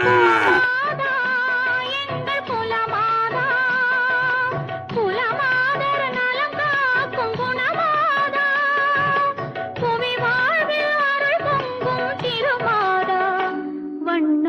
குலமாதா எங்கள் குலமாதா குலமாதர் நலம் காக்கும் குணமாதா புவி வாழ்வில் அருள் பொங்கும் திருமாதா வண்ண